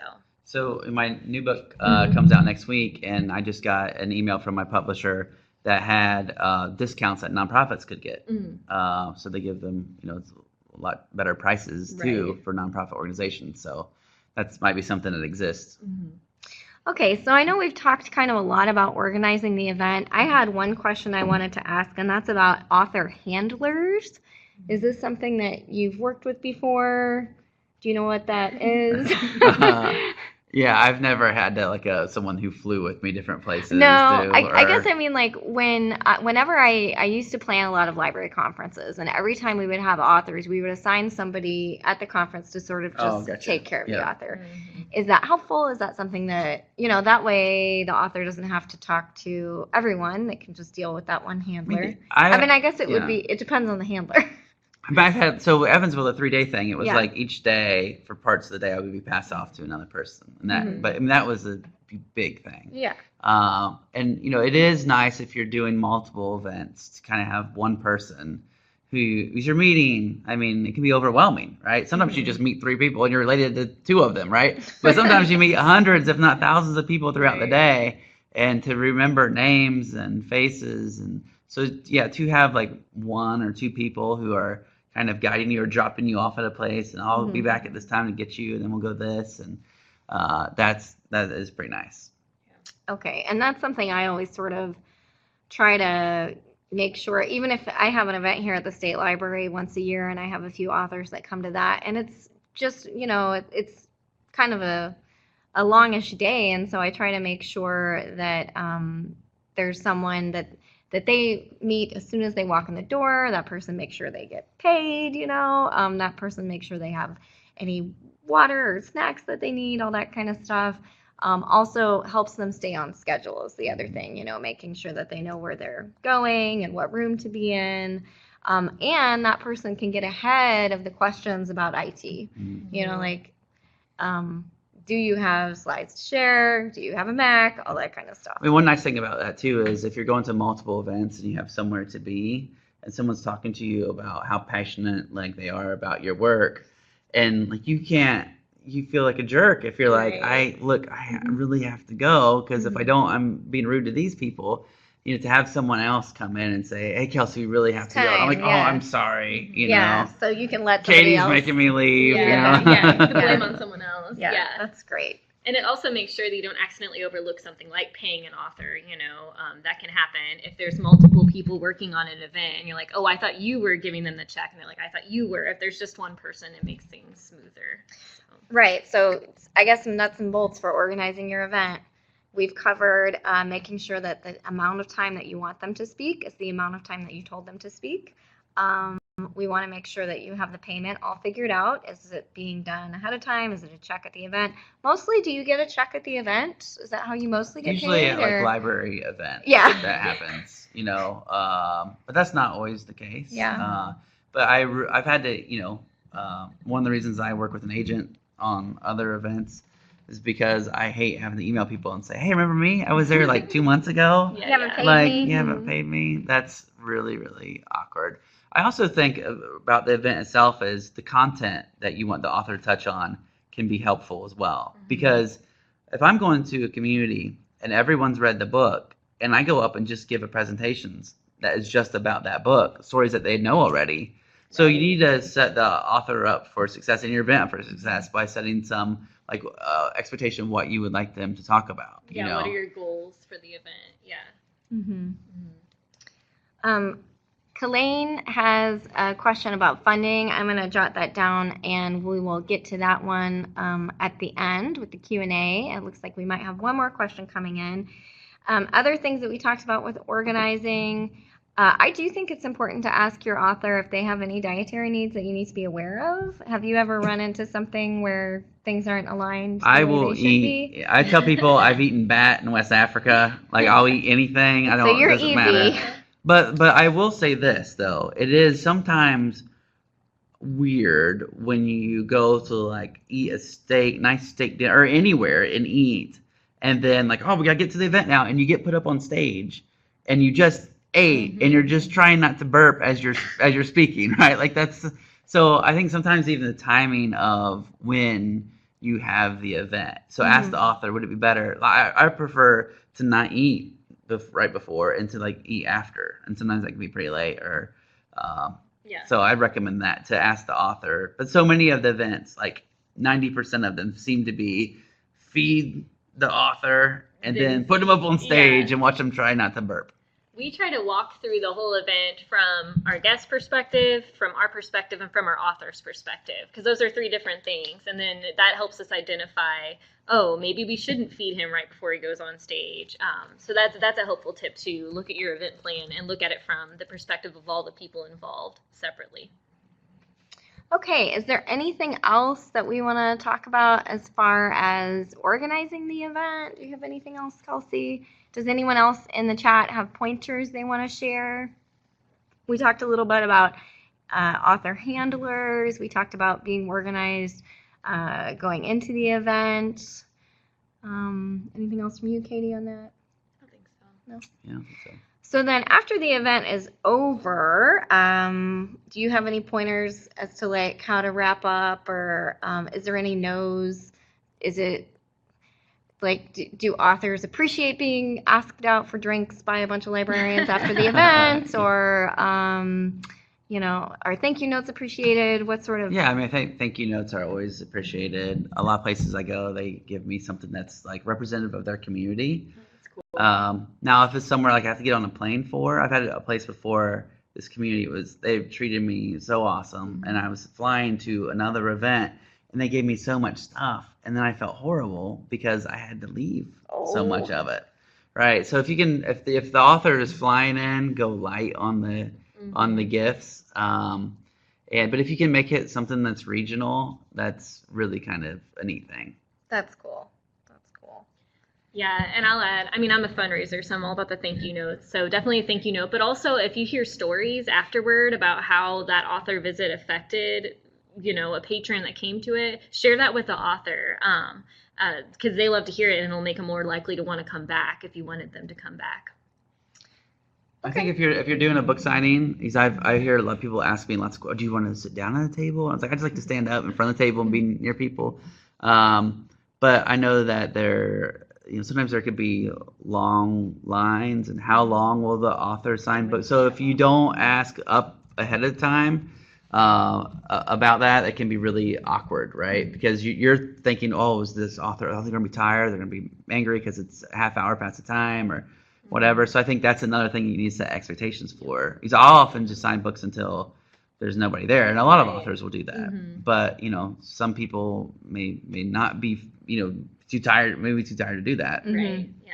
So my new book comes out next week, and I just got an email from my publisher that had discounts that nonprofits could get. So they give them, a lot better prices too for nonprofit organizations. So that might be something that exists. Okay, so I know we've talked kind of a lot about organizing the event. I had one question I wanted to ask, and that's about author handlers. Is this something that you've worked with before? Do you know what that is? Yeah, I've never had someone who flew with me different places. No, I guess I mean like whenever I used to plan a lot of library conferences, and every time we would have authors, we would assign somebody at the conference to sort of just take care of the author. Is that helpful? Is that something that, that way the author doesn't have to talk to everyone? They can just deal with that one handler. I guess it would be, it depends on the handler. I've had, so Evansville, the 3-day thing, it was like each day for parts of the day I would be passed off to another person. And that, but that was a big thing. Yeah. And, it is nice if you're doing multiple events to kind of have one person who's your meeting? I mean, it can be overwhelming, right? Sometimes you just meet 3 people and you're related to 2 of them, right? But sometimes you meet hundreds, if not thousands of people throughout the day, and to remember names and faces. And so, yeah, to have like 1 or 2 people who are kind of guiding you or dropping you off at a place, and I'll be back at this time to get you, and then we'll go this. And that is pretty nice. Okay, and that's something I always sort of try to make sure, even if I have an event here at the State Library once a year and I have a few authors that come to that, and it's just, it's kind of a longish day, and so I try to make sure that there's someone that they meet as soon as they walk in the door. That person makes sure they get paid, that person makes sure they have any water or snacks that they need, all that kind of stuff. Also helps them stay on schedule is the other thing, making sure that they know where they're going and what room to be in. And that person can get ahead of the questions about IT, like, do you have slides to share? Do you have a Mac? All that kind of stuff. I mean, one nice thing about that too is if you're going to multiple events and you have somewhere to be and someone's talking to you about how passionate like they are about your work, and like you feel like a jerk if you're like, I really have to go because if I don't, I'm being rude to these people. To have someone else come in and say, hey, Kelsey, we really have to go. And I'm like, oh, I'm sorry. Yeah, so you can let somebody Katie's else. making me leave. Yeah, put the blame on someone else. Yeah, that's great. And it also makes sure that you don't accidentally overlook something like paying an author. That can happen if there's multiple people working on an event and you're like, oh, I thought you were giving them the check. And they're like, I thought you were. If there's just one person, it makes things smoother. Right. So I guess some nuts and bolts for organizing your event. We've covered making sure that the amount of time that you want them to speak is the amount of time that you told them to speak. We want to make sure that you have the payment all figured out. Is it being done ahead of time? Is it a check at the event? Mostly, do you get a check at the event? Is that how you mostly get Usually paid? Usually at like library events. Yeah. That happens, but that's not always the case. Yeah. But I've had to, one of the reasons I work with an agent on other events is because I hate having to email people and say, hey, remember me? I was there like 2 months ago. You haven't paid me. You haven't paid me. That's really, really awkward. I also think about the event itself is the content that you want the author to touch on can be helpful as well. Because if I'm going to a community and everyone's read the book and I go up and just give a presentation that is just about that book, stories that they know already. So you need to set the author up for success and your event for success by setting some expectation of what you would like them to talk about. Yeah, what are your goals for the event? Yeah. Kalaine has a question about funding. I'm going to jot that down, and we will get to that one at the end with the Q&A. It looks like we might have one more question coming in. Other things that we talked about with organizing, I do think it's important to ask your author if they have any dietary needs that you need to be aware of. Have you ever run into something where things aren't aligned the way they should be? I tell people I've eaten bat in West Africa. Like I'll eat anything. So you're it doesn't easy. matter. But I will say this though, it is sometimes weird when you go to like eat a nice steak dinner or anywhere and eat, and then like, oh, we gotta get to the event now, and you get put up on stage, and you just ate, and you're just trying not to burp as you're speaking, right? Like so I think sometimes even the timing of when you have the event. So ask the author, would it be better? I prefer to not eat right before and to like eat after, and sometimes that can be pretty late or so I'd recommend that, to ask the author. But so many of the events, like 90% of them seem to be feed the author and then put them up on stage and watch them try not to burp. We try to walk through the whole event from our guest perspective, from our perspective, and from our author's perspective, because those are 3 different things. And then that helps us identify, oh, maybe we shouldn't feed him right before he goes on stage. So that's a helpful tip to look at your event plan and look at it from the perspective of all the people involved separately. Okay, is there anything else that we want to talk about as far as organizing the event? Do you have anything else, Kelsey? Does anyone else in the chat have pointers they want to share? We talked a little bit about author handlers. We talked about being organized going into the event. Anything else from you, Katie, on that? I think so. No. Yeah. So then after the event is over, do you have any pointers as to like how to wrap up, or is there any no's? Is it like, do authors appreciate being asked out for drinks by a bunch of librarians after the event, or are thank you notes appreciated? What sort of? Yeah, I mean, I think thank you notes are always appreciated. A lot of places I go, they give me something that's like representative of their community. That's cool. Now, if it's somewhere like I have to get on a plane for, I've had a place before. This community they've treated me so awesome, and I was flying to another event, and they gave me so much stuff, and then I felt horrible because I had to leave so much of it. Right. So if you can, if the author is flying in, go light on the gifts. But if you can make it something that's regional, that's really kind of a neat thing. That's cool. Yeah, and I'll add, I mean, I'm a fundraiser, so I'm all about the thank you notes. So definitely a thank you note. But also, if you hear stories afterward about how that author visit affected, a patron that came to it, share that with the author, because they love to hear it, and it'll make them more likely to want to come back if you wanted them to come back. I think if you're doing a book signing, I hear a lot of people ask me lots of, do you want to sit down at the table? And I was like, I just like to stand up in front of the table and be near people. But I know that sometimes there could be long lines, and how long will the author sign books? So if you don't ask up ahead of time about that, it can be really awkward, right? Because you're thinking, oh, is this author? Are they going to be tired? They're going to be angry because it's a half hour past the time or whatever. So I think that's another thing you need to set expectations for. Because I'll often just sign books until there's nobody there, and a lot of authors will do that. But some people may not be too tired to do that. Right. Yeah.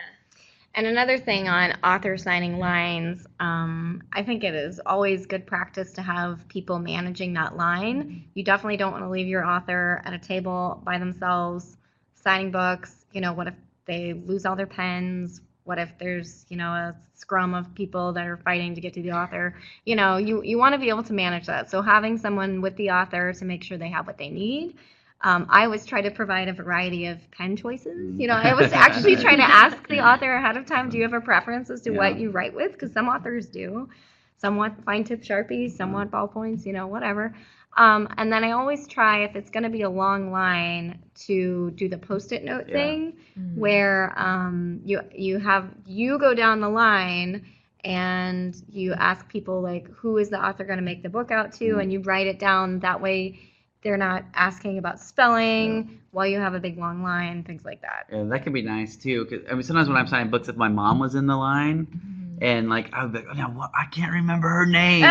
And another thing on author signing lines, I think it is always good practice to have people managing that line. You definitely don't want to leave your author at a table by themselves signing books. What if they lose all their pens? What if there's, a scrum of people that are fighting to get to the author? You want to be able to manage that. So having someone with the author to make sure they have what they need. I always try to provide a variety of pen choices. I was actually trying to ask the author ahead of time, do you have a preference as to what you write with? Because some authors do. Some want fine tip Sharpies, some want ballpoints, whatever. And then I always try, if it's going to be a long line, to do the Post-it note thing, where you go down the line and you ask people, like, who is the author going to make the book out to, and you write it down. That way they're not asking about spelling while you have a big long line, things like that. Yeah, that can be nice too. Cause sometimes when I'm signing books, if my mom was in the line, and like I would be like, I can't remember her name,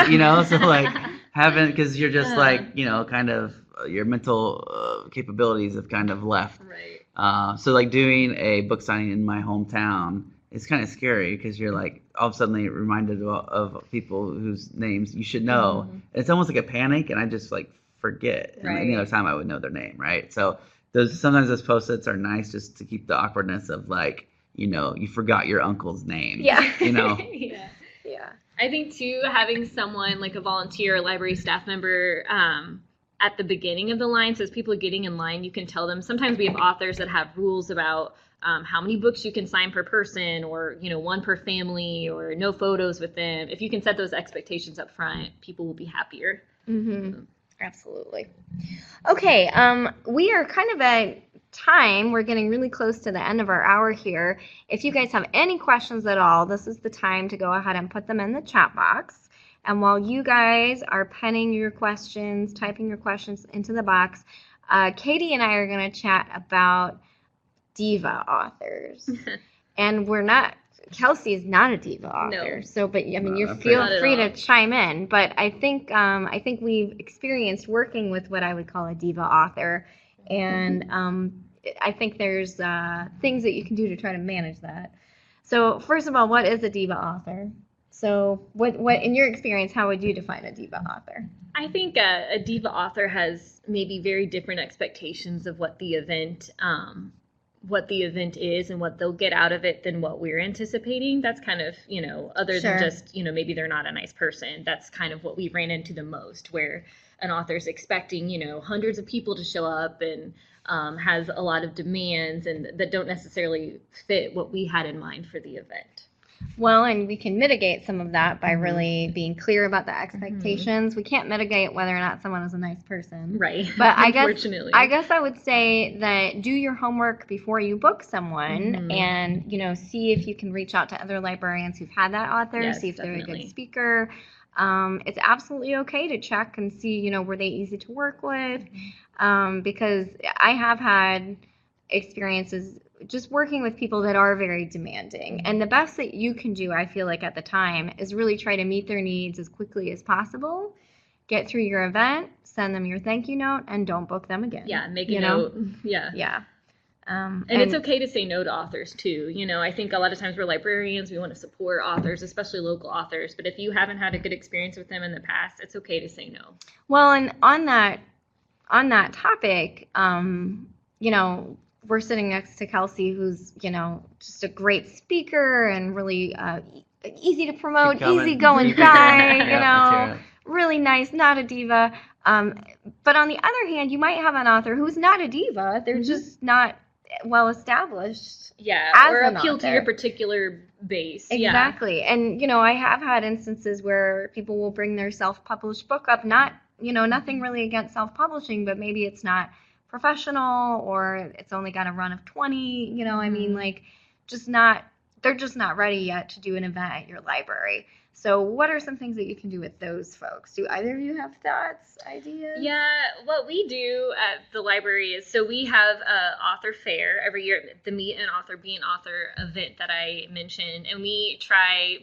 So like because you're just like kind of your mental capabilities have kind of left. Right. So like doing a book signing in my hometown is kind of scary because you're like all of a sudden reminded of people whose names you should know. It's almost like a panic, and I just like forget. And any other time I would know their name, right? So sometimes those Post-its are nice just to keep the awkwardness of like, you forgot your uncle's name. Yeah. Yeah. I think too, having someone like a volunteer or library staff member at the beginning of the line, so as people are getting in line, you can tell them. Sometimes we have authors that have rules about how many books you can sign per person, or one per family, or no photos with them. If you can set those expectations up front, people will be happier. Absolutely. Okay, we are kind of at time. We're getting really close to the end of our hour here. If you guys have any questions at all, this is the time to go ahead and put them in the chat box. And while you guys are penning your questions, typing your questions into the box, Caity and I are going to chat about Diva authors. And Kelsey is not a Diva author. No. So, but you feel free to chime in. But I think we've experienced working with what I would call a Diva author, and I think there's things that you can do to try to manage that. So, first of all, what is a Diva author? So, what in your experience, how would you define a Diva author? I think a Diva author has maybe very different expectations of what the event is and what they'll get out of it than what we're anticipating. That's kind of, other than just, maybe they're not a nice person. That's kind of what we ran into the most, where an author's expecting, hundreds of people to show up and has a lot of demands and that don't necessarily fit what we had in mind for the event. Well, and we can mitigate some of that by really being clear about the expectations. We can't mitigate whether or not someone is a nice person. Right. But I Unfortunately. guess I would say that do your homework before you book someone and, see if you can reach out to other librarians who've had that author, Yes, see if they're a definitely. good speaker. It's absolutely okay to check and see, were they easy to work with? Because I have had experiences just working with people that are very demanding. And the best that you can do, I feel like at the time, is really try to meet their needs as quickly as possible. Get through your event, send them your thank you note, and don't book them again. Yeah, make a note. Yeah. Yeah. And it's okay to say no to authors too. I think a lot of times we're librarians, we want to support authors, especially local authors. But if you haven't had a good experience with them in the past, it's okay to say no. Well, and on that topic, we're sitting next to Kelsey, who's, just a great speaker and really easy to promote, easygoing guy, really nice, not a diva. But on the other hand, you might have an author who's not a diva. They're just not well established. Yeah, or appeal to your particular base. Exactly. Yeah. And, I have had instances where people will bring their self-published book up, not, nothing really against self-publishing, but maybe it's not professional or it's only got a run of 20, they're just not ready yet to do an event at your library. So what are some things that you can do with those folks? Do either of you have thoughts, ideas? Yeah, what we do at the library is, so we have an author fair every year, the Meet an Author, Be an Author event that I mentioned. And we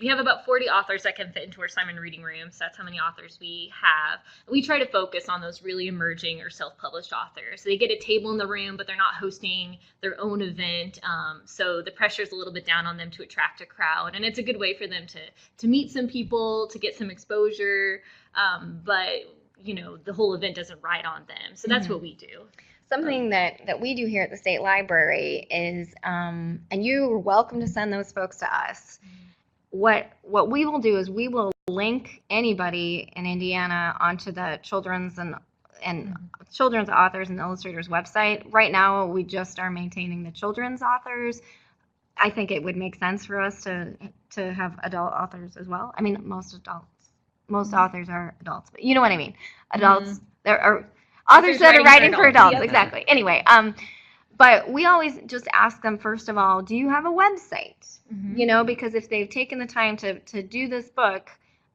have about 40 authors that can fit into our Simon reading room. So that's how many authors we have. We try to focus on those really emerging or self-published authors. So they get a table in the room, but they're not hosting their own event. So the pressure is a little bit down on them to attract a crowd. And it's a good way for them to meet some people, to get some exposure, but the whole event doesn't ride on them. So that's what we do. Something that we do here at the State Library is, and you are welcome to send those folks to us. What we will do is we will link anybody in Indiana onto the children's and children's authors and illustrators website. Right now, we just are maintaining the children's authors. I think it would make sense for us to have adult authors as well. I mean, most authors are adults, but you know what I mean. Adults, there are authors that are writing for adults. Yep. Exactly. Anyway, but we always just ask them, first of all, do you have a website? Because if they've taken the time to do this book,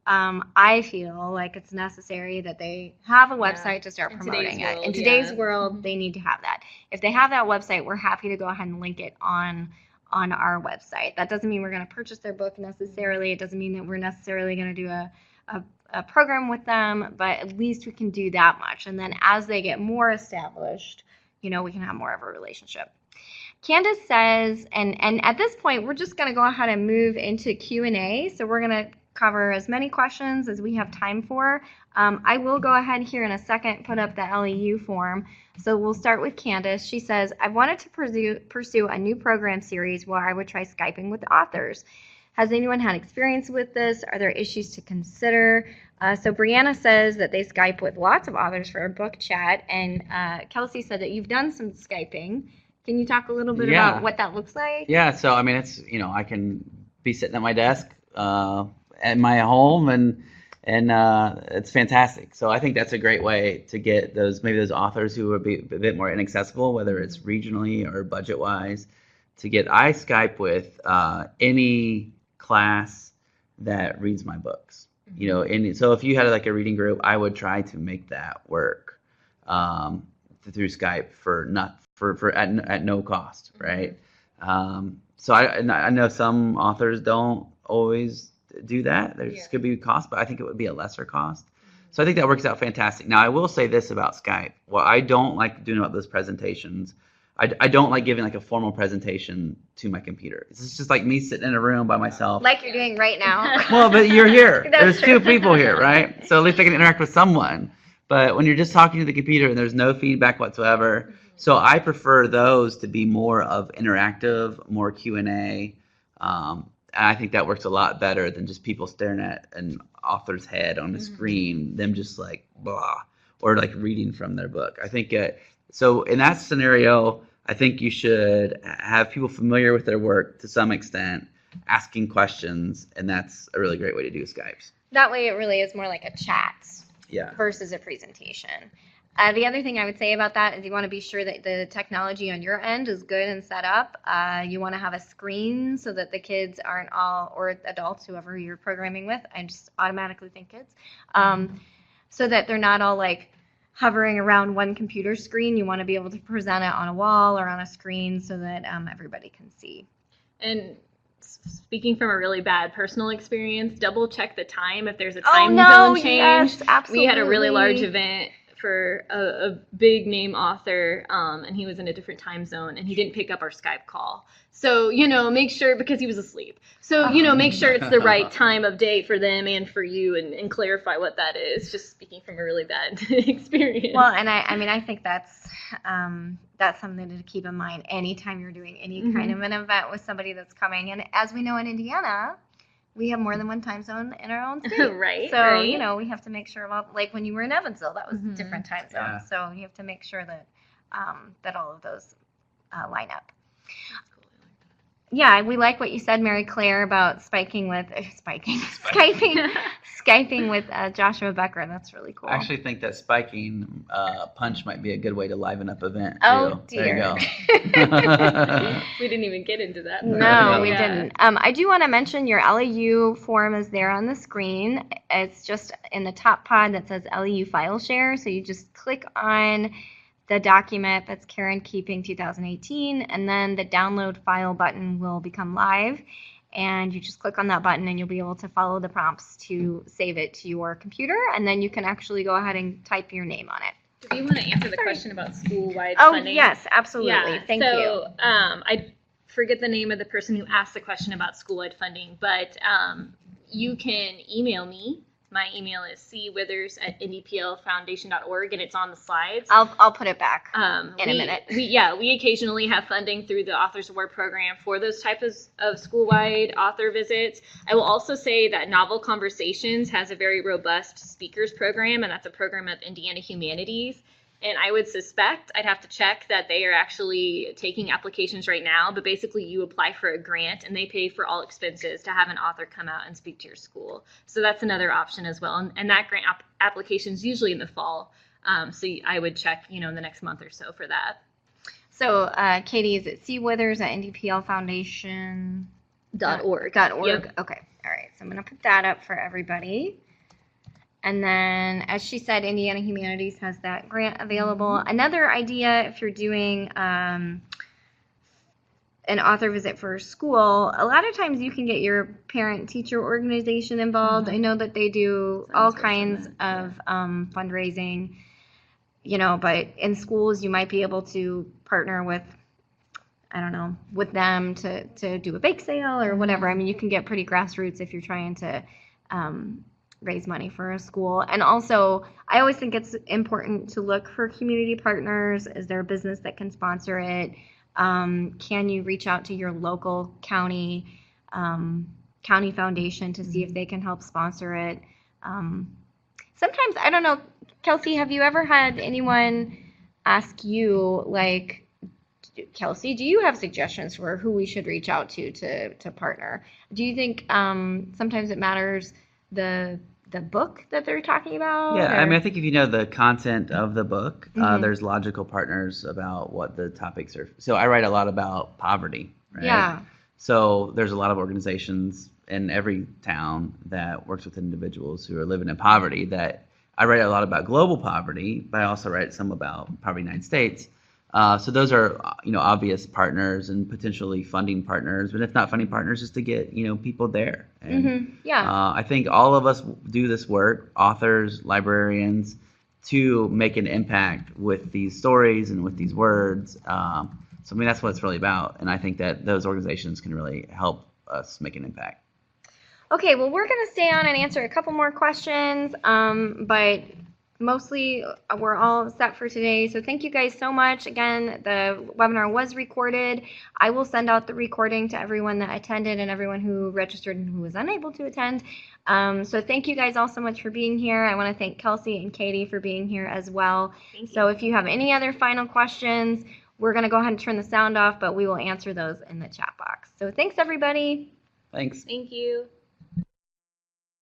I feel like it's necessary that they have a website to start promoting it. In today's world, they need to have that. If they have that website, we're happy to go ahead and link it on our website. That doesn't mean we're going to purchase their book necessarily. It doesn't mean that we're necessarily going to do a program with them, but at least we can do that much. And then as they get more established, we can have more of a relationship. Candace says, and at this point, we're just going to go ahead and move into Q&A. So we're going to cover as many questions as we have time for. I will go ahead here in a second, put up the LEU form. So we'll start with Candace. She says, I wanted to pursue a new program series where I would try Skyping with authors. Has anyone had experience with this? Are there issues to consider? So Brianna says that they Skype with lots of authors for a book chat. And Kelsey said that you've done some Skyping. Can you talk a little bit about what that looks like? Yeah, so I mean, it's, I can be sitting at my desk at my home and it's fantastic. So I think that's a great way to get those authors who would be a bit more inaccessible, whether it's regionally or budget wise, to get. I Skype with any class that reads my books. So if you had like a reading group, I would try to make that work through Skype at no cost, right? So I know some authors don't always do that. There's could be cost, but I think it would be a lesser cost. So I think that works out fantastic. Now I will say this about Skype. What I don't like doing about those presentations, I don't like giving like a formal presentation to my computer. It's just like me sitting in a room by myself. Like you're doing right now. Well, but you're here. There's two people here, right? So at least I can interact with someone. But when you're just talking to the computer and there's no feedback whatsoever, so I prefer those to be more of interactive, more Q&A. And I think that works a lot better than just people staring at an author's head on the screen, them just like blah, or like reading from their book. I think so in that scenario, I think you should have people familiar with their work to some extent, asking questions, and that's a really great way to do Skypes. That way it really is more like a chat Yeah. versus a presentation. The other thing I would say about that is you want to be sure that the technology on your end is good and set up. You want to have a screen so that the kids aren't all, or adults, whoever you're programming with, I just automatically think kids, so that they're not all like hovering around one computer screen. You want to be able to present it on a wall or on a screen so that everybody can see. And speaking from a really bad personal experience, double check the time if there's a time no, zone change. yes, absolutely. We had a really large event for a big name author, and he was in a different time zone, and he didn't pick up our Skype call. So, make sure, because he was asleep. So, make sure it's the right time of day for them and for you, and clarify what that is, just speaking from a really bad experience. Well, and I think that's something to keep in mind anytime you're doing any kind of an event with somebody that's coming. And as we know in Indiana, we have more than one time zone in our own state. Right. So, right. We have to make sure about, like when you were in Evansville, that was a different time zone. Yeah. So you have to make sure that that all of those line up. Yeah, we like what you said, Mary Claire, about Skyping with Joshua Becker. That's really cool. I actually think that spiking punch might be a good way to liven up event, too. Oh, dear. There you go. We didn't even get into that. No, we didn't. I do want to mention your LAU form is there on the screen. It's just in the top pod that says LAU file share. So you just click on the document that's Care and Keeping 2018, and then the download file button will become live. And you just click on that button and you'll be able to follow the prompts to save it to your computer. And then you can actually go ahead and type your name on it. Do you want to answer the question about school-wide Oh, funding? yes, absolutely. Yeah, Thank you. So I forget the name of the person who asked the question about school-wide funding, but you can email me. My email is cwithers@ndplfoundation.org, and it's on the slides. I'll put it back in a minute. We occasionally have funding through the Authors Award program for those types of school-wide author visits. I will also say that Novel Conversations has a very robust speakers program, and that's a program of Indiana Humanities. And I would suspect, I'd have to check, that they are actually taking applications right now, but basically you apply for a grant and they pay for all expenses to have an author come out and speak to your school. So that's another option as well. And that grant application is usually in the fall. So I would check, in the next month or so for that. So Caity, is it cwithers@ndplfoundation.org? Yep. Okay. All right. So I'm going to put that up for everybody. And then, as she said, Indiana Humanities has that grant available. Another idea, if you're doing an author visit for school, a lot of times you can get your parent-teacher organization involved. I know that they do all kinds of fundraising, but in schools you might be able to partner with, with them to do a bake sale or whatever. I mean, you can get pretty grassroots if you're trying to raise money for a school. And also, I always think it's important to look for community partners. Is there a business that can sponsor it? Can you reach out to your local county foundation to see if they can help sponsor it? Sometimes, I don't know, Kelsey, have you ever had anyone ask you, like, Kelsey, do you have suggestions for who we should reach out to partner? Do you think sometimes it matters the book that they're talking about? Yeah, or? I think if you know the content of the book, there's logical partners about what the topics are. So I write a lot about poverty, right? Yeah. So there's a lot of organizations in every town that works with individuals who are living in poverty. That I write a lot about global poverty, but I also write some about poverty in the United States. So those are, obvious partners and potentially funding partners, but if not funding partners, just to get, people there. And, I think all of us do this work, authors, librarians, to make an impact with these stories and with these words. So, that's what it's really about. And I think that those organizations can really help us make an impact. Okay, well, we're going to stay on and answer a couple more questions, but mostly we're all set for today. So thank you guys so much. Again, the webinar was recorded. I will send out the recording to everyone that attended and everyone who registered and who was unable to attend. So thank you guys all so much for being here. I want to thank Kelsey and Caity for being here as well. So if you have any other final questions, we're going to go ahead and turn the sound off, but we will answer those in the chat box. So thanks, everybody. Thanks. Thank you.